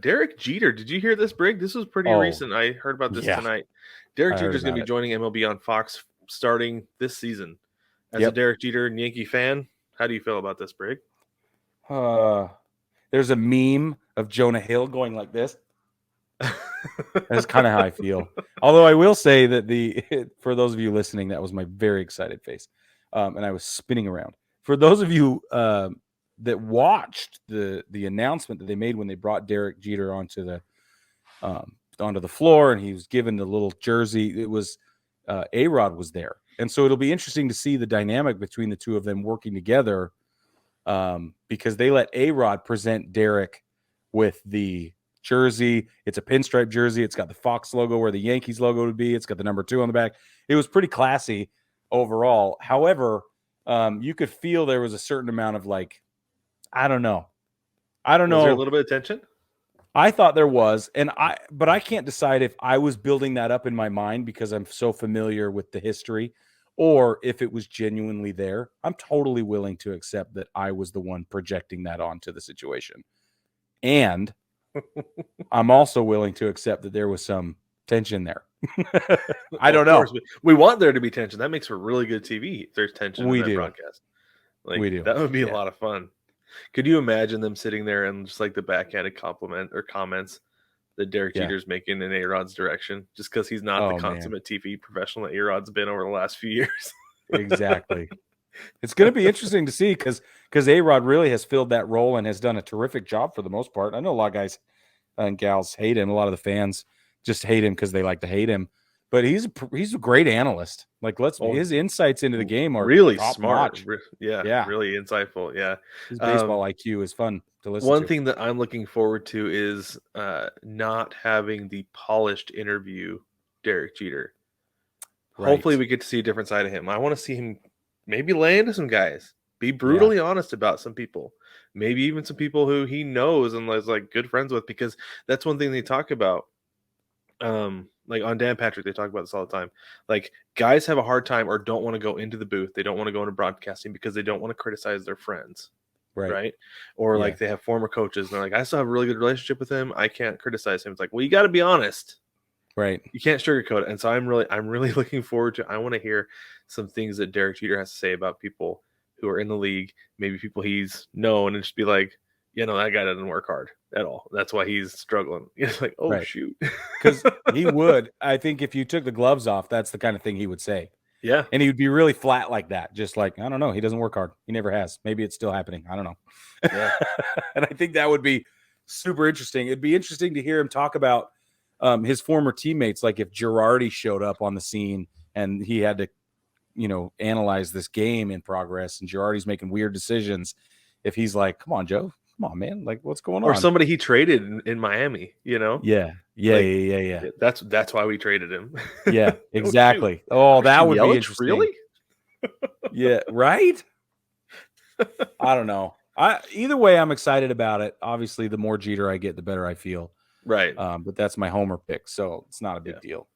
Derek Jeter, did you hear this, Brig? This was pretty Oh, recent. I heard about this yeah, tonight. Derek I Jeter heard is going about to be it. joining MLB on Fox starting this season. As a Yep. Derek Jeter and Yankee fan, how do you feel about this, Brig? Uh, there's a meme of Jonah Hill going like this. That's kind of how I feel. Although I will say that for those of you listening, that was my very excited face, and I was spinning around. For those of you that watched the announcement that they made when they brought Derek Jeter onto the floor, and he was given the little jersey. It was A-Rod was there, and so it'll be interesting to see the dynamic between the two of them working together, because they let A-Rod present Derek with the jersey. It's a pinstripe jersey. It's got the Fox logo where the Yankees logo would be. It's got the number 2 on the back. It was pretty classy overall. However, you could feel there was a certain amount of like, I don't know. Was there a little bit of tension? I thought there was, but I can't decide if I was building that up in my mind because I'm so familiar with the history, or if it was genuinely there. I'm totally willing to accept that I was the one projecting that onto the situation. And I'm also willing to accept that there was some tension there. I don't know. Of course, we want there to be tension. That makes for really good TV if there's tension in We that do. broadcast. We do. That would be a Yeah. lot of fun. Could you imagine them sitting there and just like the backhanded compliment or comments that Derek Yeah. Jeter's making in A-Rod's direction just because he's not the Oh, man. consummate TV professional that A-Rod's been over the last few years? Exactly. It's going to be interesting to see because A-Rod really has filled that role and has done a terrific job for the most part. I know a lot of guys and gals hate him. A lot of the fans just hate him because they like to hate him. But he's a great analyst. Like his insights into the game are really top smart. notch. Yeah, really insightful. Yeah. His baseball IQ is fun to listen One to. thing that I'm looking forward to is not having the polished interview Derek Jeter. Hopefully Right. we get to see a different side of him. I want to see him maybe lay into some guys, be Yeah. brutally honest about some people, maybe even some people who he knows and is like good friends with, because that's one thing they talk about. Like on Dan Patrick, they talk about this all the time. Like guys have a hard time or don't want to go into the booth. They don't want to go into broadcasting because they don't want to criticize their friends. Right. Or Yeah. like they have former coaches and they're like, I still have a really good relationship with him. I can't criticize him. It's like, well, you got to be honest. Right. You can't sugarcoat it. And so I'm really looking forward to, I want to hear some things that Derek Jeter has to say about people who are in the league, maybe people he's known, and just be like, you know, that guy doesn't work hard at all. That's why he's struggling. It's like, oh, Right. shoot. Because he would. I think if you took the gloves off, that's the kind of thing he would say. Yeah. And he would be really flat like that. Just like, I don't know. He doesn't work hard. He never has. Maybe it's still happening. I don't know. Yeah. And I think that would be super interesting. It'd be interesting to hear him talk about his former teammates. Like if Girardi showed up on the scene and he had to, analyze this game in progress and Girardi's making weird decisions. If he's like, come on, Joe, come on, man. Like what's going on? Or somebody he traded in Miami, you know? Yeah. That's why we traded him. Yeah, exactly. Oh, that would be interesting. Really? Yeah, right? I don't know. Either way, I'm excited about it. Obviously, the more Jeter I get, the better I feel. Right. But that's my homer pick, so it's not a big deal.